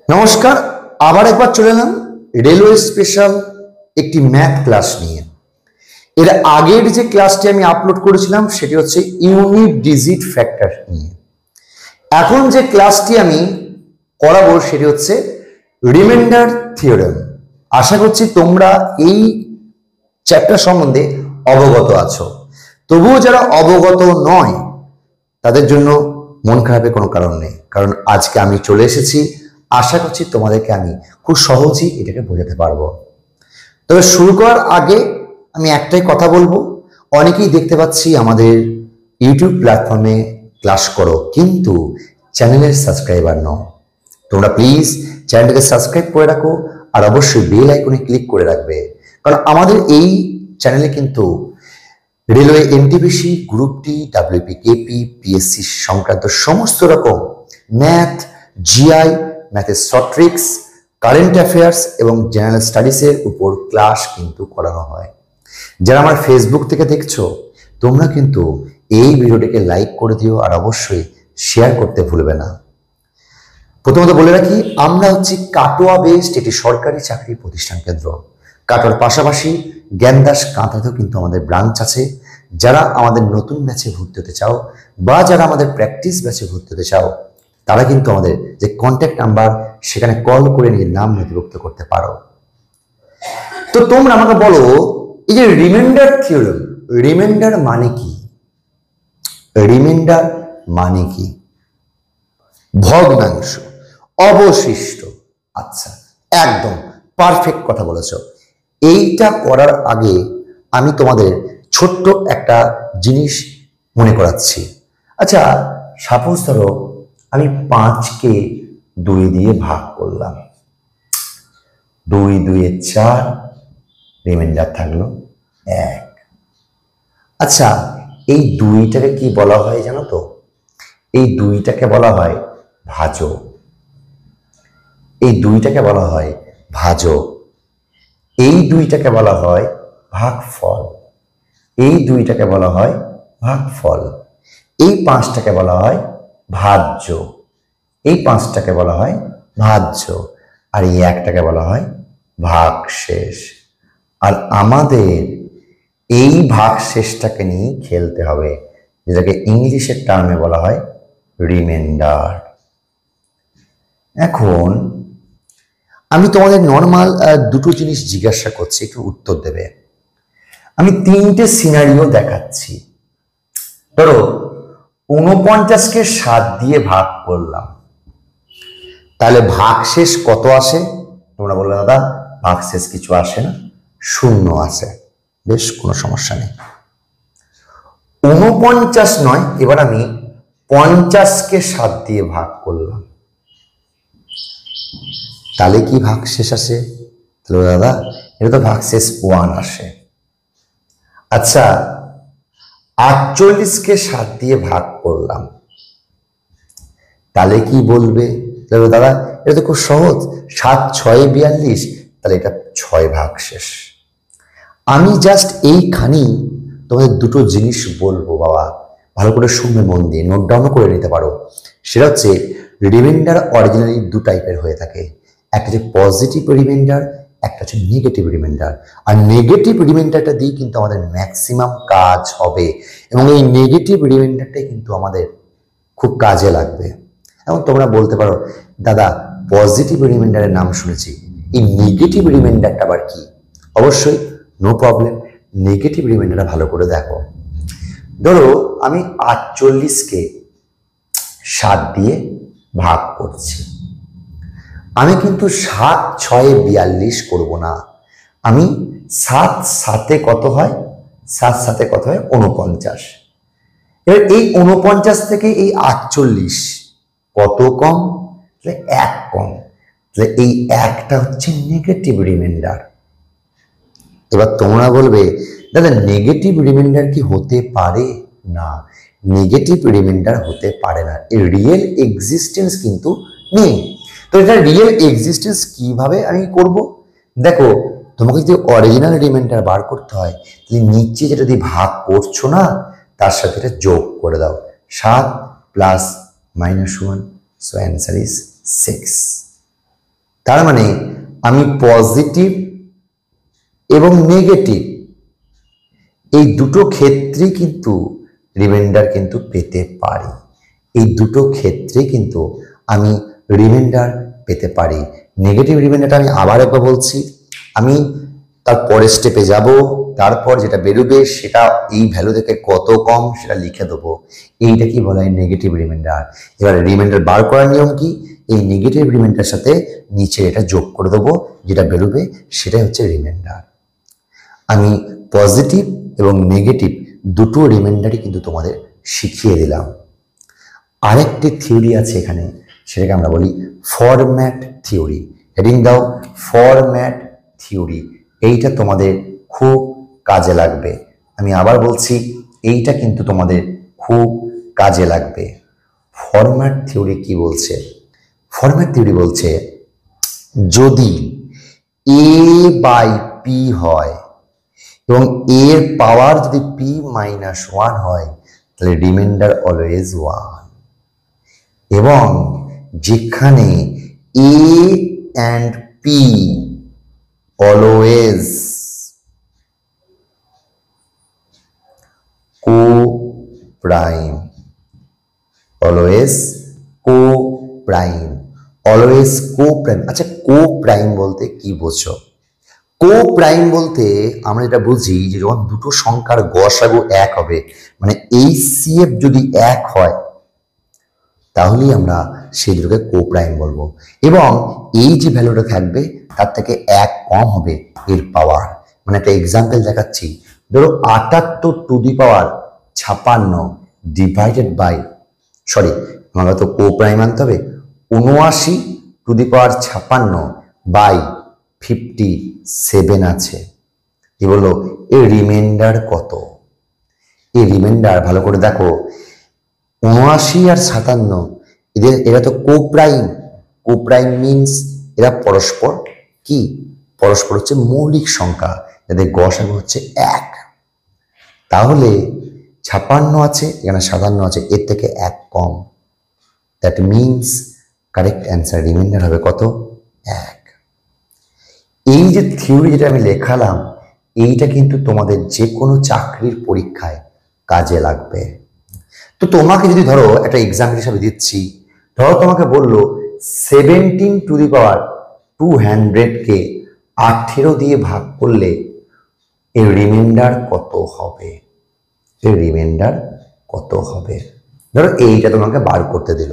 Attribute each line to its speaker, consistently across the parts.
Speaker 1: নমস্কার, আবার একবার চলে এলাম রেলওয়ে স্পেশাল একটি ম্যাথ ক্লাস নিয়ে। এর আগের যে ক্লাসটি আমি আপলোড করেছিলাম সেটি হচ্ছে ইউনিট ডিজিট ফ্যাক্টর নিয়ে। এখন যে ক্লাসটি আমি করাবো সেটি হচ্ছে রিমাইন্ডার থিওরেম। আশা করছি তোমরা এই চ্যাপ্টার সম্বন্ধে অবগত আছো। তবুও যারা অবগত নয় তাদের জন্য মন খারাপের কোনো কারণ নেই, কারণ আজকে আমি চলে এসেছি। আশা করছি তোমাদেরকে আমি খুব সহজেই এটাকে বোঝাতে পারবো। তবে শুরু করার আগে আমি একটাই কথা বলবো, অনেকেই দেখতে পাচ্ছি আমাদের ইউটিউব প্ল্যাটফর্মে ক্লাস করো কিন্তু চ্যানেলের সাবস্ক্রাইবার নও। তোমরা প্লিজ চ্যানেলটাকে সাবস্ক্রাইব করে রাখো আর অবশ্যই বেল আইকনে ক্লিক করে রাখবে, কারণ আমাদের এই চ্যানেলে কিন্তু railway NTPC, group D, WBP KP, PSC সংক্রান্ত সমস্ত রকম ম্যাথ, জিআই, ম্যাথের শর্ট ট্রিক্স, কারেন্ট অ্যাফেয়ার্স এবং জেনারেল স্টাডিজের উপর ক্লাস কিন্তু করানো হয়। যারা আমার ফেসবুক থেকে দেখছো তোমরা কিন্তু এই ভিডিওটিকে লাইক করে দিও আর অবশ্যই শেয়ার করতে ভুলবে না। প্রথমত বলে রাখি, আমরা হচ্ছে কাটোয়া বেসড একটি সরকারি চাকরি প্রতিষ্ঠান কেন্দ্র। কাটোয়ার পাশাপাশি জ্ঞানদাস কাঁথাতেও কিন্তু আমাদের ব্রাঞ্চ আছে। যারা আমাদের নতুন ব্যাচে ভর্তি হতে চাও বা যারা আমাদের প্র্যাকটিস ব্যাচে ভর্তি হতে চাও তারা কিন্তু আমাদের যে কন্ট্যাক্ট নাম্বার সেখানে কল করে নিয়ে নাম নথিভুক্ত করতে পারো। তো তোমরা আমাকে বলো, এই যে রিমাইন্ডার থিওরেম, রিমাইন্ডার মানে কি? রিমাইন্ডার মানে কি? ভগ্নাংশ, অবশিষ্ট। আচ্ছা, একদম পারফেক্ট কথা বলেছ। এইটা করার আগে আমি তোমাদের ছোট্ট একটা জিনিস মনে করাচ্ছি। আচ্ছা, সাপোজ ধরো আমি 5কে 2 দিয়ে ভাগ করলাম, 2 2 4, রিমাইন্ডার থাকলো 1। আচ্ছা, এই 2টাকে কি বলা হয় জানো তো? এই 2টাকে বলা হয় ভাজক। এই 2টাকে বলা হয় ভাজক। এই 2টাকে বলা হয় ভাগফল। এই 2টাকে বলা হয় ভাগফল। এই 5টাকে বলা হয় ভাজ্য। এই 5টাকে বলা হয় ভাজ্য। আর এই 1টাকে বলা হয় ভাগশেষ। আর আমাদের এই ভাগশেষটাকে নিয়ে খেলতে হবে, যেটাকে ইংলিশের টার্মে বলা হয় রিমাইন্ডার। এখন আমি তোমাদের নর্মাল দুটো জিনিস জিজ্ঞাসা করছি, একটু উত্তর দেবে। আমি 3টে সিনারিও দেখাচ্ছি। ধরো 49কে 7 দিয়ে ভাগ করলাম, তাহলে ভাগশেষ কত আসে? তোমরা বলবে দাদা ভাগশেষ কিছু আসে না, 0 আসে। বেশ, কোনো সমস্যা নেই। 49 নয়, এবার আমি 50কে 7 দিয়ে ভাগ করলাম, তাহলে কি ভাগশেষ আসে? তাহলে দাদা এটা তো ভাগশেষ 1 আসে। আচ্ছা, 48কে 7 দিয়ে ভাগ করলাম, তাহলে কি বলবে? দাদা এটা তো খুব সহজ, 7 6 42, তাহলে এটা 6 ভাগশেষ। আমি জাস্ট এইখানি তোমাদের দুটো জিনিস বলবো বাবা, ভালো করে শুনবে, মন দিয়ে নোট ডাউনও করে নিতে পারো। সেটা হচ্ছে রিমাইন্ডার অরিজিনালি 2 টাইপের হয়ে থাকে। একটা হচ্ছে পজিটিভ রিমাইন্ডার, একটা হচ্ছে নেগেটিভ রিমাইন্ডার। আর নেগেটিভ রিমাইন্ডারটা দিয়ে কিন্তু আমাদের ম্যাক্সিমাম কাজ হবে এবং এই নেগেটিভ রিমাইন্ডারটাই কিন্তু আমাদের খুব কাজে লাগবে। এবং তোমরা বলতে পারো দাদা পজিটিভ রিমাইন্ডারের নাম শুনেছি, এই নেগেটিভ রিমাইন্ডারটা আবার কি? অবশ্যই, নো প্রবলেম, নেগেটিভ রিমাইন্ডারটা ভালো করে দেখো। ধরো আমি 48কে 7 দিয়ে ভাগ করছি। আমি কিন্তু 7 6 42 করব না, আমি 7 7 কত হয়? 7 7 কত হয়? 49। এবার এই 49 থেকে এই 48 কত কম? 1 কম। তাহলে এই 1টা হচ্ছে নেগেটিভ রিমাইন্ডার। এবার তোমরা বলবে দাদা নেগেটিভ রিমাইন্ডার কি হতে পারে? না, নেগেটিভ রিমাইন্ডার হতে পারে না, এর রিয়েল এক্সিস্টেন্স কিন্তু নেই। তো এটা রিয়েল এক্সিস্টেন্স কিভাবে আমি করব? দেখো, তোমাকে যদি অরিজিনাল রিমাইন্ডার বার করতে হয় তাহলে নিচে যেটা দিয়ে ভাগ করছো না তার সাথে এটা যোগ করে দাও, 7 + -1, সো অ্যান্সার ইজ 6। তার মানে আমি পজিটিভ এবং নেগেটিভ এই দুটো ক্ষেত্রেই কিন্তু রিমাইন্ডার কিন্তু পেতে পারি। এই দুটো ক্ষেত্রে কিন্তু আমি রিমাইন্ডার পেতে পারি। নেগেটিভ রিমাইন্ডারটা আমি আবার একবার বলছি, আমি তার পরের স্টেপে যাব, তারপর যেটা বেরোবে সেটা এই ভ্যালু থেকে কত কম সেটা লিখে দেবো। এইটা কি বলা হয়? Negative reminder. এবার রিমাইন্ডার বার করার নিয়ম কি? এই নেগেটিভ রিমাইন্ডার সাথে নিচে এটা যোগ করে দেবো, যেটা বেরোবে সেটাই হচ্ছে রিমাইন্ডার। আমি পজিটিভ এবং নেগেটিভ দুটো রিমাইন্ডারই কিন্তু তোমাদের শিখিয়ে দিলাম। আরেকটি থিওরি আছে এখানে, সেটাকে আমরা বলি ফরম্যাট থিওরি। হেডিং দাও ফরম্যাট থিওরি। এইটা তোমাদের খুব কাজে লাগবে। আমি আবার বলছি, এইটা কিন্তু তোমাদের খুব কাজে লাগবে। ফরম্যাট থিওরি কি বলছে? ফরম্যাট থিওরি বলছে যদি a বাই পি হয় এবং এর পাওয়ার যদি p-1 হয় তাহলে রিমাইন্ডার অলওয়েজ 1। এবং যেখানে a and p always co-prime, always co-prime, always co-prime। আচ্ছা, co-prime বলতে কি বোঝো? co-prime বলতে আমরা যেটা বুঝি যে যখন দুটো সংখ্যার গসাগু এক হবে, মানে HCF যদি এক হয় তাহলেই আমরা সেই দুটোকে co-prime বলবো। এবং এই যে ভ্যালুটা থাকবে তার থেকে এক কম হবে এর পাওয়ার। মানে একটা এক্সাম্পল দেখাচ্ছি, ধরো 78^56 ডিভাইডেড বাই, সরি আমাকে তো co-prime আনতে হবে, 79^56 বাই 57 আছে। কি বললো? এর রিমাইন্ডার কত? এই রিমাইন্ডার ভালো করে দেখো, 79 আর 57 এরা তো co-prime। co-prime মিনস এরা পরস্পর কি? পরস্পর হচ্ছে মৌলিক সংখ্যা, যাদের গসাগু হচ্ছে 1। তাহলে 56 আছে, এখানে 57 আছে, এর থেকে 1 কম। That means correct answer remainder হবে কত? 1। এই যে থিওরি যেটা আমি লেখালাম, এইটা কিন্তু তোমাদের যে কোনো চাকরির পরীক্ষায় কাজে লাগবে। তো তোমাকে যদি ধরো একটা এক্সাম্পল হিসাবে দিচ্ছি, ধরো তোমাকে বললো 17^200 18 দিয়ে ভাগ করলে এর রিমাইন্ডার কত হবে? এর রিমাইন্ডার কত হবে? ধরো এইটা তোমাকে বার করতে দিল।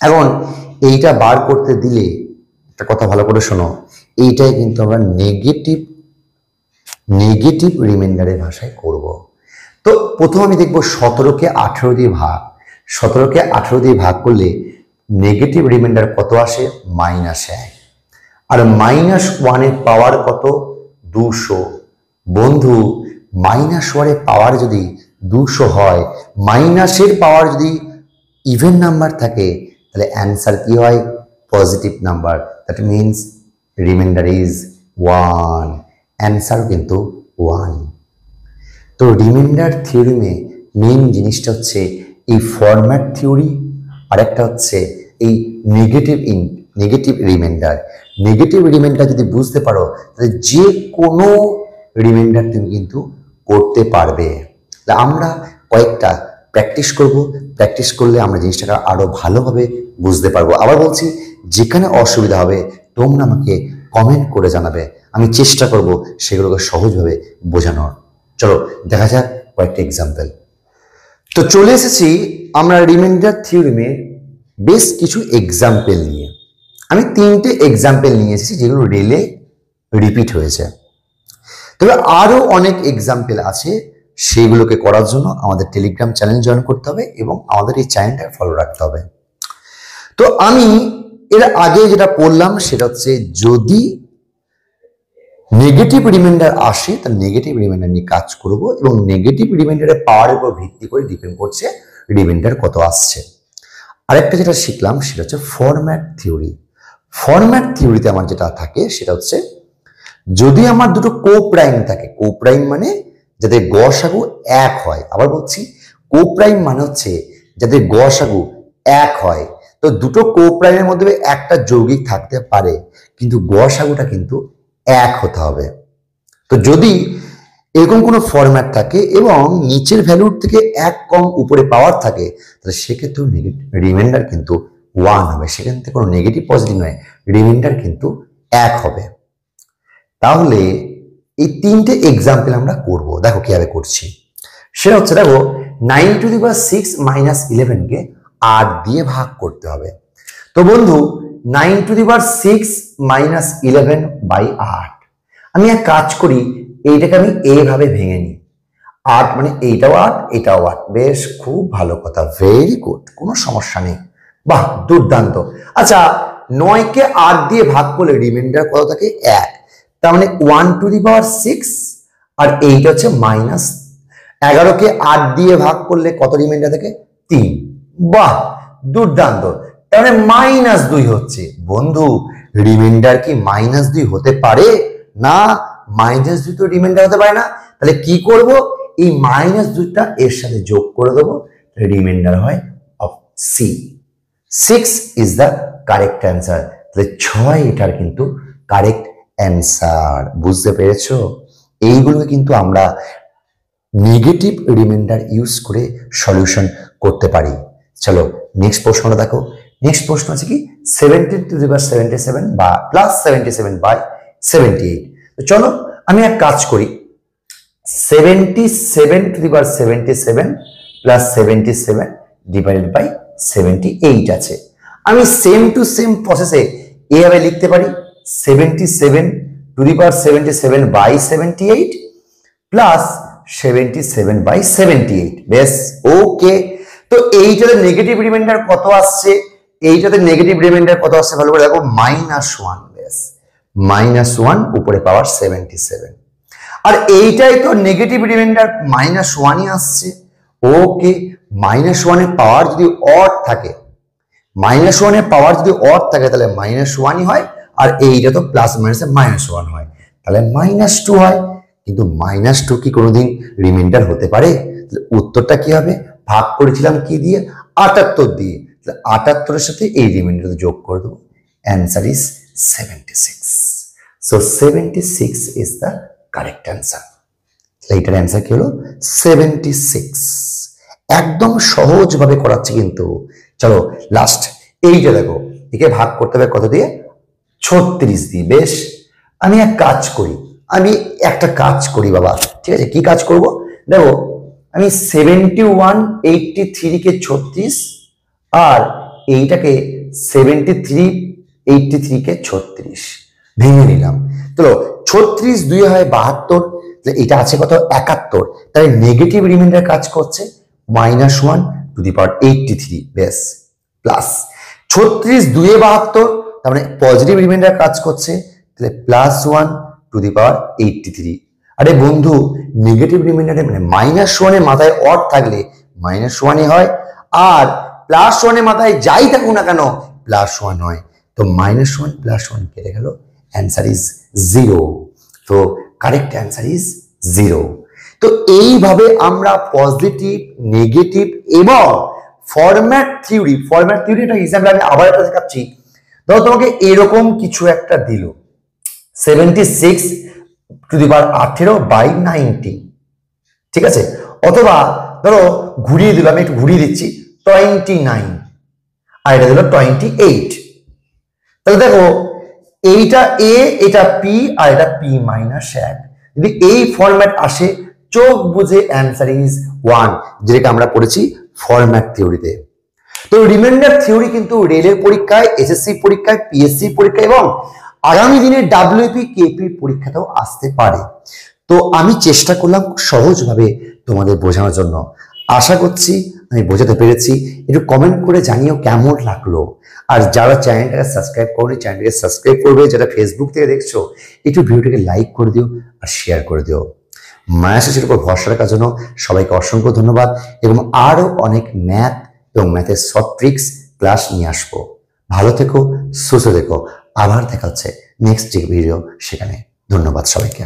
Speaker 1: এখন এইটা বার করতে দিলে একটা কথা ভালো করে শোনো, এইটাই কিন্তু আমরা নেগেটিভ রিমাইন্ডারের ভাষায় করব। তো প্রথম আমি দেখবো 17কে 18 দিয়ে ভাগ। 17কে 18 দিয়ে ভাগ করলে নেগেটিভ রিমাইন্ডার কত আসে? -1। আর -1 এর পাওয়ার কত? 200। বন্ধু, -1 এর পাওয়ার যদি 200 হয়, মাইনাসের পাওয়ার যদি ইভেন নাম্বার থাকে, তাহলে অ্যান্সার কি হয়? Positive number. That means reminder is 1। অ্যান্সারও কিন্তু 1। তো রিমাইন্ডার থিওরিমে মেন জিনিসটা হচ্ছে এই ফরম্যাট থিওরি, আর একটা হচ্ছে এই নেগেটিভ রিমাইন্ডার। নেগেটিভ রিমাইন্ডার যদি বুঝতে পারো তাহলে যে কোনো রিমাইন্ডার তুমি কিন্তু করতে পারবে। আমরা কয়েকটা প্র্যাকটিস করব, প্র্যাকটিস করলে আমরা জিনিসটাকে আরো ভালোভাবে বুঝতে পারবো। আবার বলছি, যেখানে অসুবিধা হবে তোমরা আমাকে কমেন্ট করে জানাবে, আমি চেষ্টা করব সেগুলোকে সহজভাবে বোঝানোর। চলো দেখা যাক কয়েকটা এক্সাম্পল। তো চলে এসেছি আমরা রিমাইন্ডার থিওরিমে বেশ কিছু এক্সাম্পল নিয়ে। আমি 3টে এক্সাম্পল নিয়ে এসেছি যেগুলো রেলে রিপিট হয়েছে। তবে আরো অনেক এক্সাম্পল আছে, সেগুলোকে করার জন্য আমাদের টেলিগ্রাম চ্যানেল জয়েন করতে হবে এবং আমাদের এই চ্যানেলটা ফলো রাখতে হবে। তো আমি এর আগে যেটা পড়লাম সেটা হচ্ছে, যদি নেগেটিভ রিমাইন্ডার আসে তাহলে নেগেটিভ রিমাইন্ডার নিয়ে কাজ করব, এবং নেগেটিভ রিমাইন্ডারের পাওয়ারের উপর ভিত্তি করে ডিপেন্ড করছে রিমাইন্ডার কত আসছে। আরেকটা যেটা শিখলাম সেটা হচ্ছে ফরম্যাট থিওরি। ফরম্যাট থিওরিতে আমার যেটা থাকে সেটা হচ্ছে, যদি আমার দুটো co-prime থাকে, co-prime মানে যাদের গসাগু 1 হয়। আবার বলছি, co-prime মানে হচ্ছে যাদের গসাগু 1 হয়। তো দুটো কোপ্রাইমের মধ্যে একটা যৌগিক থাকতে পারে, কিন্তু গসাগুটা কিন্তু এক হতে হবে। তো যদি এরকম কোনো ফরম্যাট থাকে এবং নিচের ভ্যালুর থেকে এক কম উপরে পাওয়ার থাকে, তাহলে সেক্ষেত্রেও রিমাইন্ডার কিন্তু 1 হবে। সেখান থেকে কোনো নেগেটিভ পজিটিভ নয়, রিমাইন্ডার কিন্তু 1 হবে। তাহলে এই তিনটে এক্সাম্পল আমরা করব। দেখো কিভাবে করছি, সেটা হচ্ছে দেখো 9⁶ - 11 কে 8 দিয়ে ভাগ করতে হবে। তো বন্ধু 9⁶ - 11/8, আমি এক কাজ করি, এইটাকে আমি এইভাবে ভেঙে নিই। 8 মানে এইটাও 8, এটাও 8। বেশ, খুব ভালো কথা, ভেরি গুড, কোনো সমস্যা নেই। বাহ, দুর্দান্ত। আচ্ছা, 9 কে 8 দিয়ে ভাগ করলে রিমাইন্ডার কত থাকে? 1। তার মানে 1⁶ আর এইটা হচ্ছে মাইনাস। 11 কে 8 দিয়ে ভাগ করলে কত রিমাইন্ডার থাকে? 3। বাহ, দুর্দান্ত। তার মানে -2 হচ্ছে। বন্ধু, রিমাইন্ডার কি -2 হতে পারে? না, -2 তো রিমাইন্ডার হতে পারে না। তাহলে কি করব? এই -2টা এর সাথে যোগ করে দেবো, রিমাইন্ডার হয় of C. 6 is the correct answer. তাহলে 6 এটার কিন্তু কারেক্ট অ্যান্সার। বুঝতে পেরেছো? এইগুলোকে কিন্তু আমরা নেগেটিভ রিমাইন্ডার ইউজ করে সলিউশন করতে পারি। চলো নেক্সট প্রশ্নটা দেখো। নেক্সট প্রশ্ন আছে কি 17⁻77 বা +77/78। তো চলো আমি এক কাজ করি, 77⁻77 +77/78 আছে। আমি সেম টু সেম প্রসেসে এভাবে লিখতে পারি 77⁻77/78 +77/78। বেশ, ওকে। তো এইটাতে নেগেটিভ রিমাইন্ডার কত আসছে? এইটাতে নেগেটিভ রিমাইন্ডার কত আসছে ভালো করে দেখো, -1। বেশ, -1 উপরে পাওয়ার 77। আর এইটাই তো নেগেটিভ রিমাইন্ডার -1ই আসছে। ওকে, -1 এর পাওয়ার যদি অড থাকে, -1 এর পাওয়ার যদি অড থাকে তাহলে -1ই হয়, আর এইটা তো প্লাস মাইনাসে -1 হয়, তাহলে -2 হয়। কিন্তু -2 কি কোনোদিন রিমাইন্ডার হতে পারে? উত্তরটা কি হবে? ভাগ করেছিলাম কি দিয়ে? 78 দিয়ে। 78-এর সাথে এই রিমাইন্ডার যোগ করে দেবো, answer is 76। So 76 is the correct answer. এইটার অ্যান্সার কি হলো? 76। একদম সহজভাবে করাচ্ছি কিন্তু। চলো লাস্ট এইটা দেখো, একে ভাগ করতে হবে কত দিয়ে? 36 দিয়ে। বেশ, আমি একটা কাজ করি বাবা, ঠিক আছে? কি কাজ করব দেখো, আমি 7183 কে 36 আর এইটাকে 7383 কে 36 ভেঙে নিলাম। তো 36 2 হয় 72, এটা আছে কত? 71। তাহলে নেগেটিভ রিমাইন্ডার কাজ করছে -1⁻83। বেশ, প্লাস 36 2 72, তার মানে পজিটিভ রিমাইন্ডার কাজ করছে, তাহলে +1⁻83। আরে বন্ধু, নেগেটিভ রিমাইন্ডারে মানে -1 এর মাথায় অড থাকলে -1ই হয়, আর +1 এর মাথায় যাই থাকুক না কেন +1 হয়। তো -1 +1 কেটে গেল, অ্যান্সার ইজ 0। তো কারেক্ট অ্যান্সার ইজ 0। তো এইভাবে আমরা পজিটিভ, নেগেটিভ এবং ফরম্যাট থিওরিটা হিসাবে আমি আবার একটা দেখাচ্ছি। ধরো তোমাকে এরকম কিছু একটা দিল 76⁸/90, ঠিক আছে? অথবা ধরো ঘুরিয়ে দিল, আমি একটু ঘুরিয়ে দিচ্ছি, 29 আর এটা দিল 28। তাহলে দেখো এইটা এ, এটা পি আর এটা P-1। যদি এই ফরম্যাট আসে, চোখ বুঝে অ্যান্সার ইজ 1, যেটা আমরা পড়েছি ফরম্যাট থিওরিতে। তো রিমাইন্ডার থিওরি কিন্তু রেলের পরীক্ষায়, এসএসসি পরীক্ষায়, পিএসসি পরীক্ষায় এবং আগামী দিনে ডাব্লিউপি, কেপি পরীক্ষাতেও আসতে পারে। তো আমি চেষ্টা করলাম সহজভাবে তোমাদের বোঝানোর জন্য। আশা করছি আমি বোঝাতে পেরেছি। একটু কমেন্ট করে জানিও কেমন লাগলো। আর যারা চ্যানেলটাকে সাবস্ক্রাইব করোনি, চ্যানেলটাকে সাবস্ক্রাইব করবে। যারা ফেসবুক থেকে দেখছো, একটু ভিডিওটাকে লাইক করে দিও আর শেয়ার করে দিও। মায়া শেষের উপর ভরসা রাখার জন্য সবাইকে অসংখ্য ধন্যবাদ, এবং আরো অনেক ম্যাথ এবং ম্যাথের শর্ট ট্রিক্স ক্লাস নিয়ে আসবো। ভালো থেকো, সুস্থ থেকো। আবার দেখা হচ্ছে নেক্সট ভিডিও, সেখানে। ধন্যবাদ সবাইকে।